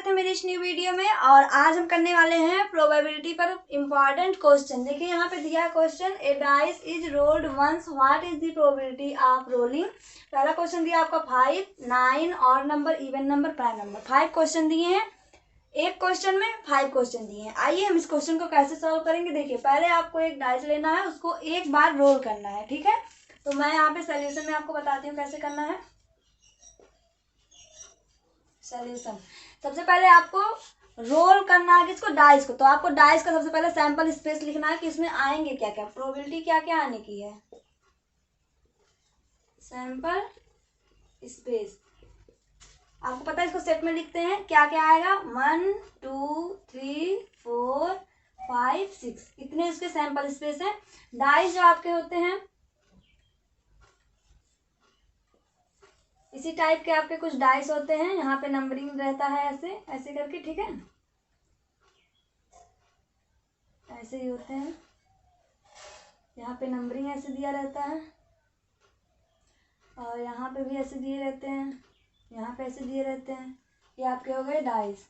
स्वागत है मेरी इस न्यू वीडियो में। और आज हम करने वाले हैं प्रोबेबिलिटी पर इम्पॉर्टेंट क्वेश्चन। देखिए यहाँ पे दिया है question, a dice is rolled once, what is the probability of rolling. पहला क्वेश्चन दिया आपका 5, 9, odd number, even number, prime number. 5 question दिए हैं, एक क्वेश्चन में 5 क्वेश्चन दिए हैं। आइए हम इस क्वेश्चन को कैसे सॉल्व करेंगे। देखिए पहले आपको एक डाइस लेना है, उसको एक बार रोल करना है, ठीक है। तो मैं यहाँ पे सोल्यूशन में आपको बताती हूँ कैसे करना है। सोल्यूशन, सबसे पहले आपको रोल करना है किसको, डाइस को। तो आपको डाइस का सबसे पहले सैंपल स्पेस लिखना है कि इसमें आएंगे क्या क्या, प्रोबेबिलिटी क्या क्या आने की है। सैंपल स्पेस आपको पता है, इसको सेट में लिखते हैं क्या क्या आएगा। 1 2 3 4 5 6, इतने इसके सैंपल स्पेस हैं। डाइस जो आपके होते हैं इसी टाइप के आपके कुछ डाइस होते हैं, यहाँ पे नंबरिंग रहता है ऐसे ऐसे करके, ठीक है, ऐसे ही होते हैं। यहाँ पे नंबरिंग ऐसे दिया रहता है और यहाँ पे भी ऐसे दिए रहते हैं, यहाँ पे ऐसे दिए रहते हैं। ये आपके हो गए डाइस।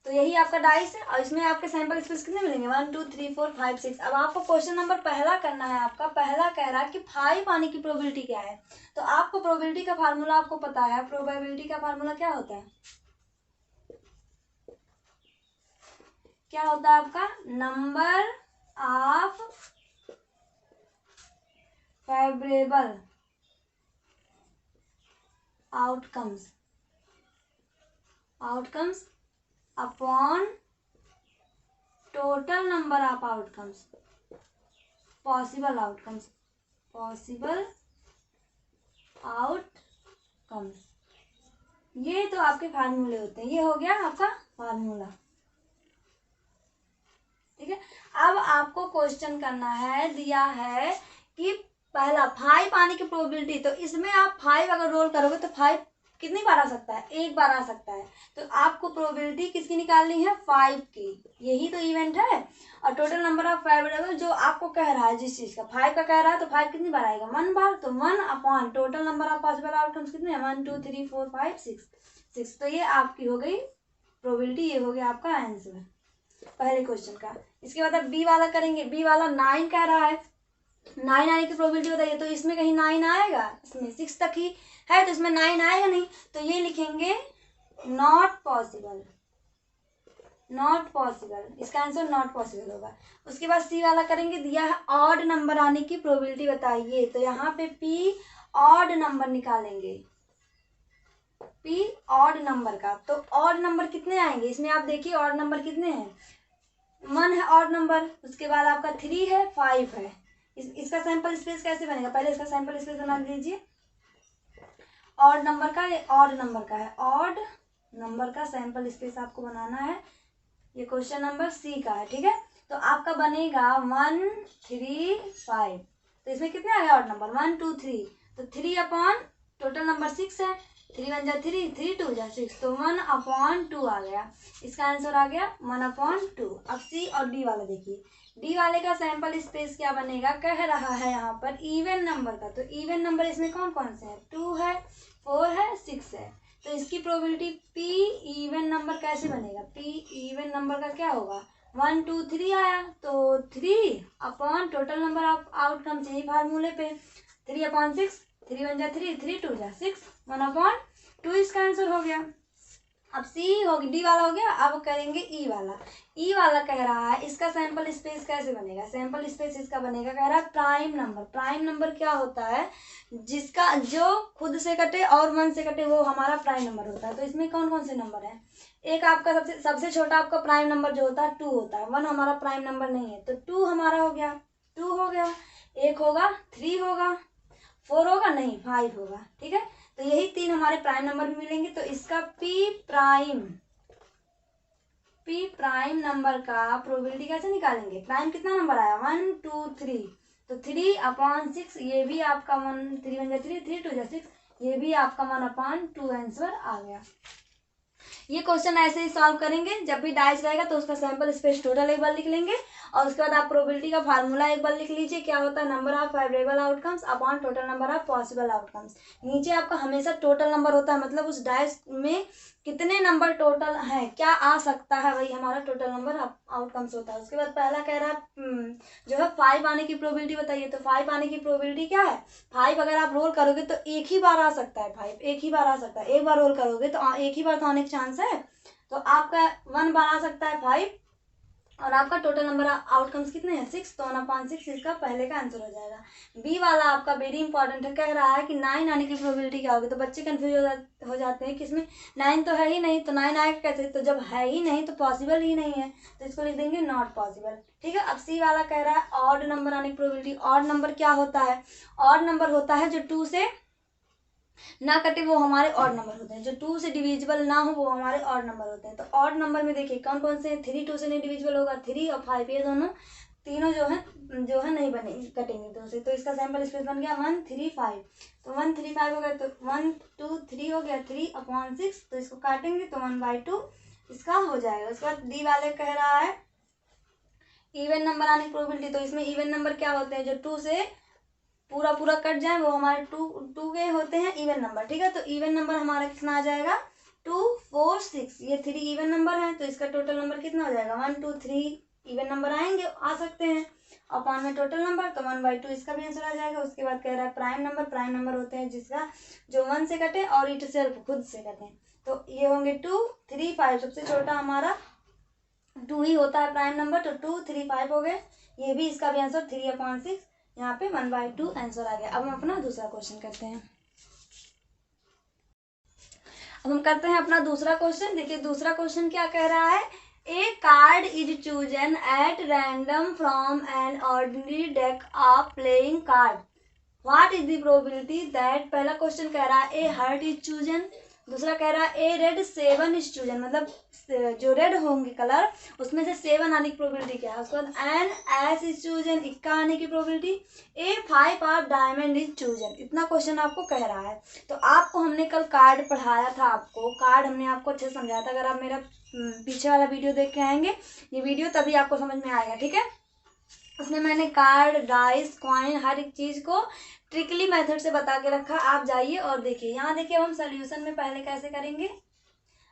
तो यही आपका डाइस है और इसमें आपके सैंपल स्पेस कितने मिलेंगे, 1 2 3 4 5 6। अब आपको क्वेश्चन नंबर पहला करना है। आपका पहला कह रहा है कि 5 आने की प्रोबेबिलिटी क्या है। तो आपको प्रोबेबिलिटी का फार्मूला आपको पता है। प्रोबेबिलिटी का फार्मूला क्या होता है, क्या होता है आपका, number of favourable outcomes upon total number of outcomes, possible outcomes ये तो आपके फार्मूले होते हैं। ये हो गया आपका फार्मूला, ठीक है। अब आपको क्वेश्चन करना है, दिया है कि पहला 5 आने की प्रोबेबिलिटी। तो इसमें आप 5 अगर रोल करोगे तो 5 कितनी बार आ सकता है, एक बार आ सकता है। तो आपको प्रोबेबिलिटी किसकी निकालनी है, 5 की। यही तो इवेंट है। और टोटल नंबर ऑफ फेवरेबल जो आपको कह रहा है, जिस चीज का 5 का कह रहा है, तो 5 कितनी बार आएगा, 1 बार। तो 1 upon total number of possible outcomes कितने हैं, 1 2 3 4 5 6। तो ये आपकी हो गई प्रोबेबिलिटी, ये हो गया आपका आंसर पहले क्वेश्चन का। इसके बाद अब बी वाला करेंगे। बी वाला 9 कह रहा है, 9 आने की प्रोबेबिलिटी बताइए। तो इसमें कहीं 9 आएगा, इसमें 6 तक ही है तो इसमें 9 आएगा नहीं। तो ये लिखेंगे नॉट पॉसिबल, इसका आंसर नॉट पॉसिबल होगा। उसके बाद सी वाला करेंगे। दिया है ऑड नंबर आने की प्रोबेबिलिटी बताइए। तो यहाँ पे पी ऑड नंबर निकालेंगे, पी ऑड नंबर का। तो ऑड नंबर कितने आएंगे इसमें, आप देखिए ऑड नंबर कितने हैं, 1 है ऑड नंबर, उसके बाद आपका 3 है, 5 है। इसका सैंपल स्पेस कैसे बनेगा, पहले इसका सैंपल स्पेस बना लीजिए। ऑड नंबर का, ये ऑड नंबर का है, ऑड नंबर का सैंपल स्पेस आपको बनाना है। ये क्वेश्चन नंबर सी का है, ठीक है। तो आपका बनेगा 1 3 5। तो इसमें कितने आ गए ऑड नंबर, 1 2 3। तो 3 अपॉन टोटल नंबर 6 है, 3 1 जा 3, 3 2 जा 6। तो 1 अपॉन 2 आ गया। इसका आंसर आ गया 1 अपॉन 2। अब सी और डी वाला देखिए। डी वाले का सैंपल स्पेस क्या बनेगा, कह रहा है यहाँ पर इवन नंबर का। तो इवन नंबर इसमें कौन कौन से हैं, 2 है, 4 है, 6 है। तो इसकी प्रोबेबिलिटी पी इवन नंबर कैसे बनेगा, पी इवन नंबर का क्या होगा, 1 2 3 आया तो 3 upon total number of outcomes, यही फार्मूले पे 3 अपॉन 6, 3 1 जा 3, 3 2 जा 6, 1 अपॉन 2 इसका आंसर हो गया। अब सी हो गया, डी वाला हो गया। अब करेंगे ई वाला। ई वाला कह रहा है इसका सैंपल स्पेस कैसे बनेगा, सैंपल स्पेस इसका बनेगा, कह रहा है प्राइम नंबर। प्राइम नंबर क्या होता है, जिसका जो खुद से कटे और 1 से कटे वो हमारा प्राइम नंबर होता है। तो इसमें कौन कौन से नंबर है, एक आपका सबसे छोटा आपका प्राइम नंबर जो होता है 2 होता है, 1 हमारा प्राइम नंबर नहीं है। तो 2 हमारा हो गया, 2 हो गया, एक होगा 3 होगा, 4 होगा नहीं 5 होगा, ठीक है। तो यही 3 हमारे प्राइम नंबर भी मिलेंगे। तो इसका पी प्राइम नंबर का प्रोबेबिलिटी कैसे निकालेंगे, प्राइम कितना नंबर आया, 1 2 3। तो 3 अपॉन 6, ये भी आपका 1 3 1 जा 3, 3 2 जा 6, ये भी आपका 1 अपॉन 2 आंसर आ गया। ये क्वेश्चन ऐसे ही सॉल्व करेंगे। जब भी डाइस रहेगा तो उसका सैंपल स्पेस टोटल एक बार लिख लेंगे और उसके बाद आप प्रोबेबिलिटी का फार्मूला एक बार लिख लीजिए, क्या होता है, number of favourable outcomes upon total number of possible outcomes. नीचे आपका हमेशा टोटल नंबर होता है, मतलब उस डाइस में कितने नंबर टोटल है, क्या आ सकता है, वही हमारा टोटल नंबर आउटकम्स होता है। उसके बाद पहला कह रहा है जो है 5 आने की प्रोबेबिलिटी बताइए। तो 5 आने की प्रोबेबिलिटी क्या है, 5 अगर आप रोल करोगे तो एक ही बार आ सकता है, 5 एक ही बार आ सकता है, एक बार रोल करोगे तो एक ही बार तो आने के चांस है। तो आपका 1 बार आ सकता है 5 और आपका टोटल नंबर आउटकम्स कितने हैं 6, तो 1/6 इसका पहले का आंसर हो जाएगा। बी वाला आपका वेरी इंपॉर्टेंट है, कह रहा है कि 9 आने की प्रोबेबिलिटी क्या होगी। तो बच्चे कंफ्यूज हो जाते हैं कि इसमें 9 तो है ही नहीं, तो 9 आएगा कैसे, तो जब है ही नहीं तो पॉसिबल ही नहीं है, तो इसको लिख देंगे नॉट पॉसिबल। ठीक है। अब सी वाला कह रहा है ऑड नंबर आने की प्रोबेबिलिटी। ऑड नंबर क्या होता है, ऑड नंबर होता है जो 2 से ना कटे वो हमारे ऑड नंबर होते हैं, जो 2 से डिविजिबल ना हो वो हमारे ऑड नंबर होते हैं। तो ऑड नंबर में देखिए कौन कौन से हैं, 3 2 से नहीं डिविजिबल होगा, 3 और 5 ये दोनों तीनों जो है नहीं बने कटेंगे 2 से। तो इसका सैंपल स्पेस बन गया 1 3 5। तो 1 3 5 हो गया, तो 1 2 3 हो गया, 3/6। तो इसको काटेंगे तो 1/2 इसका हो जाएगा। उसके बाद डी वाले कह रहा है इवन नंबर आने की प्रोबेबिलिटी। तो इसमें इवन नंबर क्या होते हैं, जो 2 से पूरा पूरा कट जाए वो हमारे टू के होते हैं इवन नंबर। ठीक है। तो इवन नंबर हमारा कितना आ जाएगा 2 4 6, ये 3 इवन नंबर है, तो इसका टोटल नंबर कितना हो जाएगा 1 2 3 इवन नंबर आएंगे, आ सकते हैं अपॉन में टोटल नंबर, तो 1/2 इसका भी आंसर आ जाएगा। उसके बाद कह रहा है प्राइम नंबर। प्राइम नंबर होते हैं जिसका जो 1 से कटे और इट सेल्फ खुद से कटे। तो ये होंगे 2 3 5, सबसे छोटा हमारा 2 ही होता है प्राइम नंबर, तो 2 3 5 हो गए। ये भी इसका भी आंसर 3/6, यहाँ पे 1/2 आंसर आ गया। अब हम अपना दूसरा क्वेश्चन करते हैं। अब हम करते हैं अपना दूसरा क्वेश्चन। देखिए दूसरा क्वेश्चन क्या कह रहा है, a card is chosen at random from an ordinary deck of playing card, what is the probability that. पहला क्वेश्चन कह रहा है ए हर्ट इज चूजन, दूसरा कह रहा है ए रेड 7 इज चूजन, मतलब जो रेड होंगे कलर उसमें से 7 आने की प्रोबेबिलिटी क्या है। उसके बाद एन एस इज चूजन, इक्का आने की probability, A 5 of diamond is chosen. इतना क्वेश्चन आपको कह रहा है। तो आपको हमने कल कार्ड पढ़ाया था, आपको कार्ड हमने आपको अच्छे से समझाया था। अगर आप मेरा पीछे वाला वीडियो देख के आएंगे ये वीडियो, तभी आपको समझ में आएगा। ठीक है। उसमें मैंने कार्ड डाइस कॉइन हर एक चीज को ट्रिकली मेथड से बता के रखा, आप जाइए और देखिए। यहाँ देखिए हम सोल्यूशन में पहले कैसे करेंगे।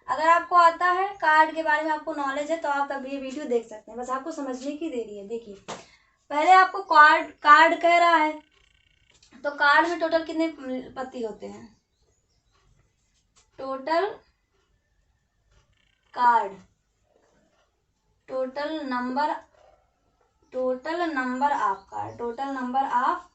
अगर आपको आता है कार्ड के बारे में, आपको नॉलेज है, तो आप तब ये वीडियो देख सकते हैं, बस आपको समझने की देरी है। देखिए पहले आपको कार्ड कह रहा है, तो कार्ड में टोटल कितने पत्ती होते हैं, total card total number of card, total number of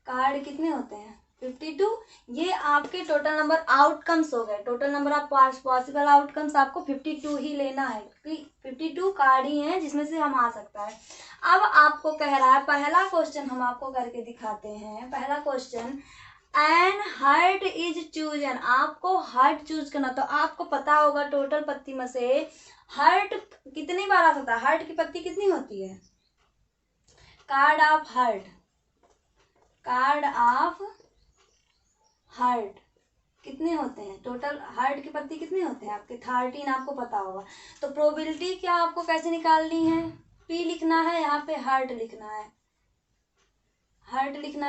card कितने होते हैं 52। ये आपके टोटल नंबर आउटकम्स हो गए। Total number of possible outcomes आपको 52 ही लेना है, क्योंकि 52 कार्ड ही हैं जिसमें से हम आ सकता है। अब आपको कह रहा है, पहला क्वेश्चन हम आपको करके दिखाते हैं। पहला question an heart is chosen, आपको हर्ट चूज करना। तो आपको पता होगा टोटल पत्ती में से हर्ट कितनी बार आ सकता है, हर्ट की पत्ती कितनी होती है, कार्ड ऑफ हर्ट कितने होते हैं, टोटल हर्ट की पत्ती कितने होते हैं आपके 13, आपको पता होगा। तो प्रोबेबिलिटी क्या आपको कैसे निकालनी है, पी लिखना है, यहाँ पे हर्ट लिखना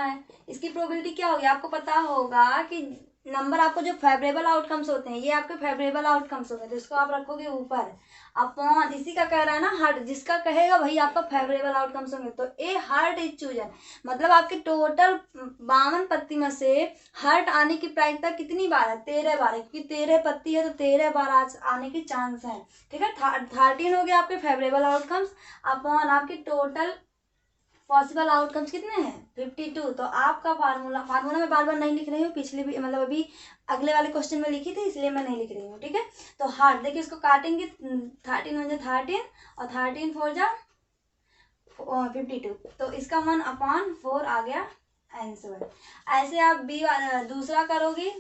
है, इसकी प्रोबेबिलिटी क्या होगी, आपको पता होगा कि नंबर आपको जो फेवरेबल आउटकम्स होते हैं, ये आपके फेवरेबल आउटकम्स होते हैं, तो इसको आप रखोगे ऊपर अपॉन, इसी का कह रहा है ना हर्ट, जिसका कहेगा वही आपका फेवरेबल आउटकम्स होंगे। तो ए हर्ट इज चूजन, मतलब आपके टोटल 52 पत्ती में से हर्ट आने की प्रायिकता कितनी बार है, 13 बार है, क्योंकि 13 पत्ती है तो 13 बार आने की चांस है। ठीक है। 13 हो गया आपके फेवरेबल आउटकम्स अपॉन आपके टोटल पॉसिबल आउटकम्स कितने हैं 52। तो आपका फार्मूला मैं बार बार नहीं लिख रही हूँ, पिछले भी मतलब अभी अगले वाले क्वेश्चन में लिखी थी, इसलिए मैं नहीं लिख रही हूँ। ठीक है। तो हार्ट देखिए इसको काटेंगे, 13 1 13 और 13 4 जा 52, तो इसका 1/4 आ गया आंसर। ऐसे आप बी दूसरा करोगे,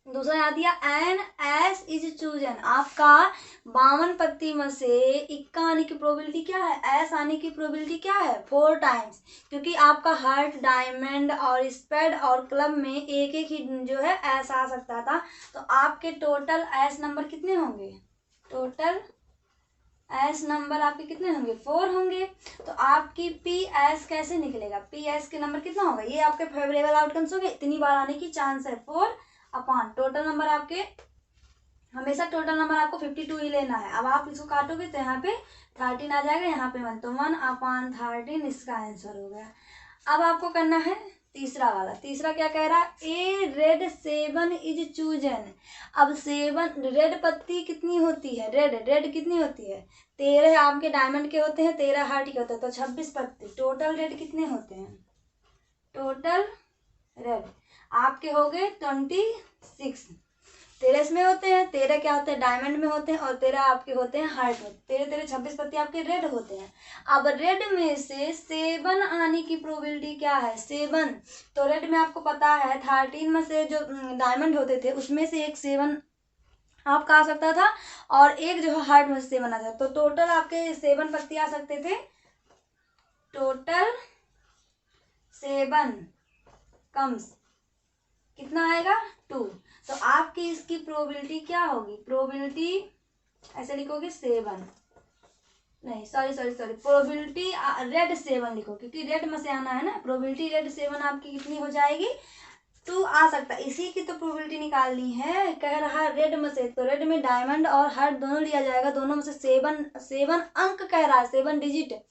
दूसरा यहाँ दिया एन एस इज चूजन, आपका 52 पत्ती में से इक्का आने की प्रोबेबिलिटी क्या है, एस आने की प्रोबेबिलिटी क्या है 4 टाइम्स, क्योंकि आपका हार्ट, डायमंड और स्पेड और क्लब में एक एक ही जो है एस आ सकता था। तो आपके टोटल एस नंबर कितने होंगे, टोटल एस नंबर आपके कितने होंगे 4 होंगे। तो आपकी पी एस कैसे निकलेगा, पी एस के नंबर कितना होगा, ये आपके फेवरेबल आउटकम्स हो गए, इतनी बार आने की चांस है 4 अपॉन टोटल नंबर आपके, हमेशा टोटल नंबर आपको 52 ही लेना है। अब आप इसको काटोगे तो यहाँ पे 13 आ जाएगा, यहाँ पे 1, तो 1/13 इसका आंसर हो गया। अब आपको करना है तीसरा वाला, तीसरा क्या कह रहा है, ए रेड 7 इज चूजन। अब 7 रेड पत्ती कितनी होती है, रेड कितनी होती है 13 आपके डायमंड के होते हैं, 13 हार्ट के होते हैं, तो 26 पत्ती, टोटल रेड कितने होते हैं, टोटल रेड आपके हो गए 26। 13 इसमें होते हैं, 13 क्या होते हैं डायमंड में होते हैं, और 13 आपके होते हैं हार्ट में, 13 26 पत्ती आपके रेड होते हैं। अब रेड में से 7 आने की प्रोबेबिलिटी क्या है, 7, तो रेड में आपको पता है 13 में से जो डायमंड होते थे उसमें से एक 7 आपका आ सकता था, और एक जो है हार्ट में से 7 आ सकता, तो टोटल आपके 7 पत्ती आ सकते थे, टोटल 7 कम्स कितना आएगा 2। तो आपकी इसकी प्रोबेबिलिटी क्या होगी, प्रोबेबिलिटी ऐसे लिखोगे 7, नहीं सॉरी प्रोबेबिलिटी रेड 7 लिखो, क्योंकि रेड में से आना है ना, प्रोबेबिलिटी रेड 7 आपकी कितनी हो जाएगी 2 आ सकता है, इसी की तो प्रोबेबिलिटी निकालनी है। कह रहा है रेड में से, तो रेड में डायमंड और हार्ट दोनों लिया जाएगा, दोनों में से 7 अंक कह रहा है, 7 डिजिट,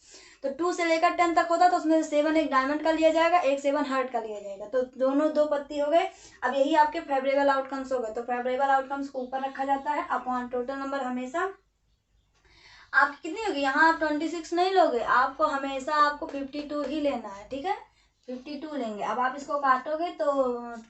तो 2 से लेकर 10 तक होता, तो उसमें से 7 एक डायमंड का लिया जाएगा, एक 7 हार्ट का लिया जाएगा, तो दोनों 2 पत्ती हो गए। अब यही आपके फेवरेबल आउटकम्स हो गए, तो फेवरेबल आउटकम्स को ऊपर रखा जाता है अपॉन टोटल नंबर, हमेशा आपकी कितनी होगी, यहाँ आप 26 नहीं लोगे, आपको हमेशा आपको 52 ही लेना है, ठीक है 52 लेंगे। अब आप इसको काटोगे तो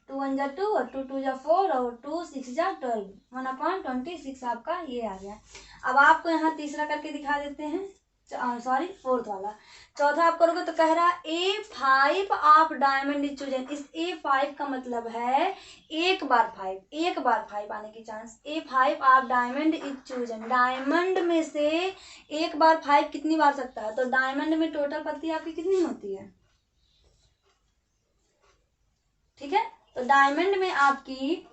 2 1 जा 2 और 2 2 जा 4 और 2 6 जा 12, 1/26 आपका ये आ गया। अब आपको यहाँ तीसरा करके दिखा देते हैं, सॉरी फोर्थ वाला। चौथा आप करोगे तो कह रहा है A5 of diamond is chosen, इस A5 का मतलब है एक बार 5 आने की chance, A5 of diamond is chosen, diamond में से एक बार 5 कितनी बार सकता है, तो डायमंड में टोटल पत्ती आपकी कितनी होती है, ठीक है, तो डायमंड में आपकी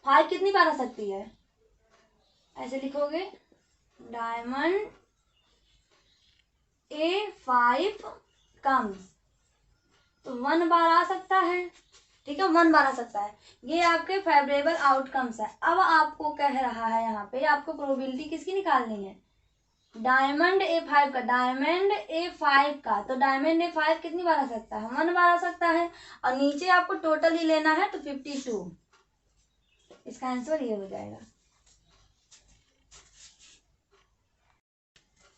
5 कितनी बार आ सकती है, ऐसे लिखोगे डायमंड A5 कम्स, तो 1 बार आ सकता है, ठीक है 1 बार आ सकता है, ये आपके फेवरेबल आउटकम्स है। अब आपको कह रहा है यहाँ पे आपको प्रोबेबिलिटी किसकी निकालनी है, डायमंड A5 का, डायमंड A5 का, तो डायमंड A5 कितनी बार आ सकता है 1 बार आ सकता है, और नीचे आपको टोटल ही लेना है, तो 52, इसका आंसर ये हो जाएगा,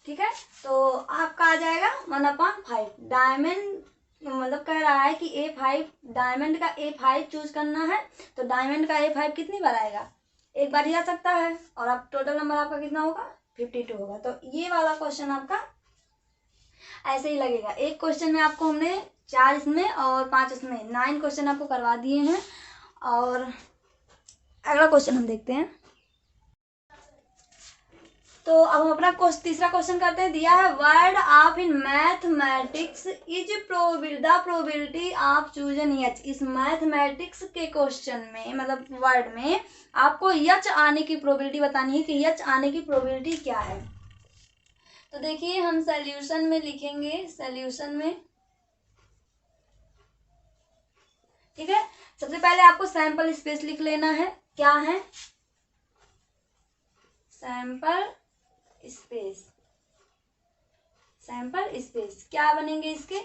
ठीक है। तो आपका आ जाएगा 1/5, डायमंड मतलब कह रहा है कि A5 डायमंड का A5 चूज करना है, तो डायमंड का A5 कितनी बार आएगा, एक बार ही आ सकता है, और आप टोटल नंबर आपका कितना होगा 52 होगा। तो ये वाला क्वेश्चन आपका ऐसे ही लगेगा, एक क्वेश्चन में आपको हमने 4 इसमें और 5 इसमें 9 क्वेश्चन आपको करवा दिए हैं। और अगला क्वेश्चन हम देखते हैं, तो अब हम अपना तीसरा क्वेश्चन करते हैं। दिया है word of in mathematics is probability of chosen H. इस मैथमेटिक्स के क्वेश्चन में मतलब वर्ड में आपको एच आने की प्रोबेबिलिटी बतानी है कि एच आने की प्रोबेबिलिटी क्या है। तो देखिए हम सॉल्यूशन में लिखेंगे, सॉल्यूशन में ठीक है, सबसे पहले आपको सैंपल स्पेस लिख लेना है, क्या है सैंपल स्पेस, सैंपल स्पेस क्या बनेंगे इसके,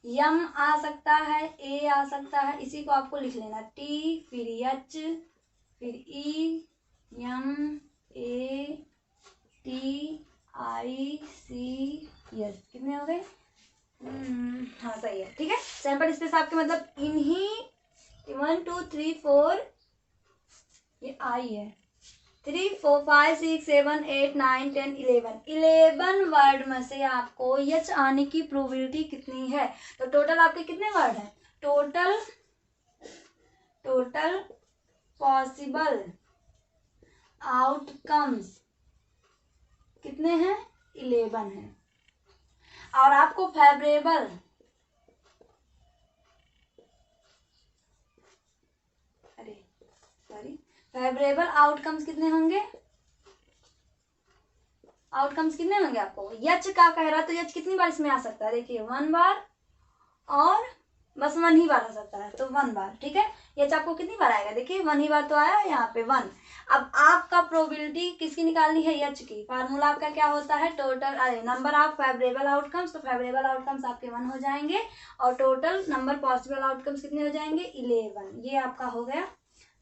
यम आ सकता है, ए आ सकता है, इसी को आपको लिख लेना, टी फिर एच फिर E M A T I C S, कितने हो गए, हाँ सही है, ठीक है। सैंपल स्पेस आपके मतलब इन्हीं 1 2 3 4 ये आई है, 3 4 5 6 7 8 9 10 11 वर्ड में से आपको एच आने की प्रोबेबिलिटी कितनी है। तो टोटल आपके कितने वर्ड हैं, टोटल पॉसिबल आउटकम्स कितने हैं? 11 है। और आपको फेवरेबल फेवरेबल आउटकम्स कितने होंगे? आउटकम्स कितने होंगे आपको? यच का कह रहा है तो यच कितनी बार इसमें आ सकता है? देखिए 1 बार और बस 1 ही बार आ सकता है, तो 1 बार। ठीक है, यच आपको कितनी बार आएगा? देखिए 1 ही बार तो आया यहाँ पे 1। अब आपका प्रोबेबिलिटी किसकी निकालनी है? यच की। फार्मूला आपका क्या होता है? Total number of favourable outcomes, तो फेवरेबल आउटकम्स आपके 1 हो जाएंगे और टोटल नंबर पॉसिबल आउटकम्स कितने हो जाएंगे? 11। ये आपका हो गया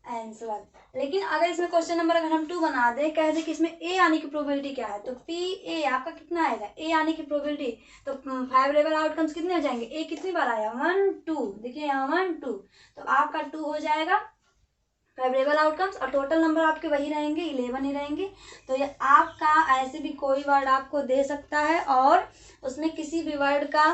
आंसर। लेकिन अगर इसमें क्वेश्चन नंबर अगर हम 2 बना दें, कह दें कि इसमें ए आने की प्रोबेबिलिटी क्या है, तो पी ए आपका कितना आएगा? ए आने की प्रोबेबिलिटी, तो फेवरेबल आउटकम्स कितने हो जाएंगे? ए कितनी बार आया? 1 2। देखिए यहाँ 1 2, तो आपका 2 हो जाएगा फेवरेबल आउटकम्स और टोटल नंबर आपके वही रहेंगे, 11 ही रहेंगे। तो ये आपका ऐसे भी कोई वर्ड आपको दे सकता है और उसमें किसी भी वर्ड का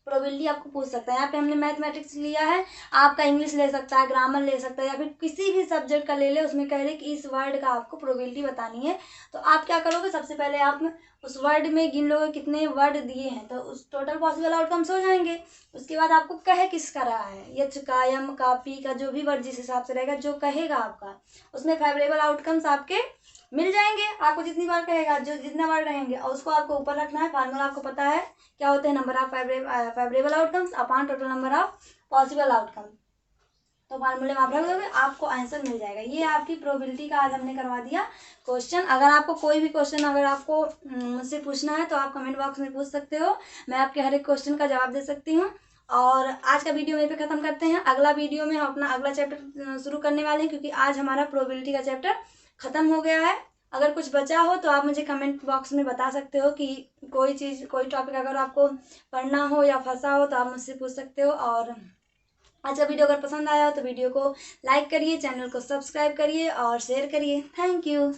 प्रोबेबिलिटी आपको पूछ सकता है। यहाँ पे हमने मैथमेटिक्स लिया है, आपका इंग्लिश ले सकता है, ग्रामर ले सकता है, या फिर किसी भी सब्जेक्ट का ले ले, उसमें कह रहे कि इस वर्ड का आपको प्रोबेबिलिटी बतानी है। तो आप क्या करोगे? सबसे पहले आप उस वर्ड में गिन लोगे कितने वर्ड दिए हैं, तो उस टोटल पॉसिबल आउटकम्स हो जाएंगे। उसके बाद आपको कह किसका रहा है? यच का, यम का, पी का, जो भी वर्ड जिस हिसाब से रहेगा, जो कहेगा आपका, उसमें फेवरेबल आउटकम्स आपके मिल जाएंगे। आपको जितनी बार कहेगा, जो जितना बार रहेंगे, और उसको आपको ऊपर रखना है। फार्मूला आपको पता है क्या होते हैं? Number of favourable outcomes upon total number of possible outcome. तो फार्मूले में आप रख दोगे, आपको आंसर मिल जाएगा। ये आपकी प्रोबेबिलिटी का आज हमने करवा दिया क्वेश्चन। अगर आपको कोई भी क्वेश्चन अगर आपको मुझसे पूछना है तो आप कमेंट बॉक्स में पूछ सकते हो, मैं आपके हर एक क्वेश्चन का जवाब दे सकती हूँ। और आज का वीडियो यहीं पे ख़त्म करते हैं। अगला वीडियो में हम अपना अगला चैप्टर शुरू करने वाले हैं, क्योंकि आज हमारा प्रोबेबिलिटी का चैप्टर ख़त्म हो गया है। अगर कुछ बचा हो तो आप मुझे कमेंट बॉक्स में बता सकते हो कि कोई चीज़, कोई टॉपिक अगर आपको पढ़ना हो या फंसा हो तो आप मुझसे पूछ सकते हो। और आज का वीडियो अगर पसंद आया हो तो वीडियो को लाइक करिए, चैनल को सब्सक्राइब करिए और शेयर करिए। Thank you.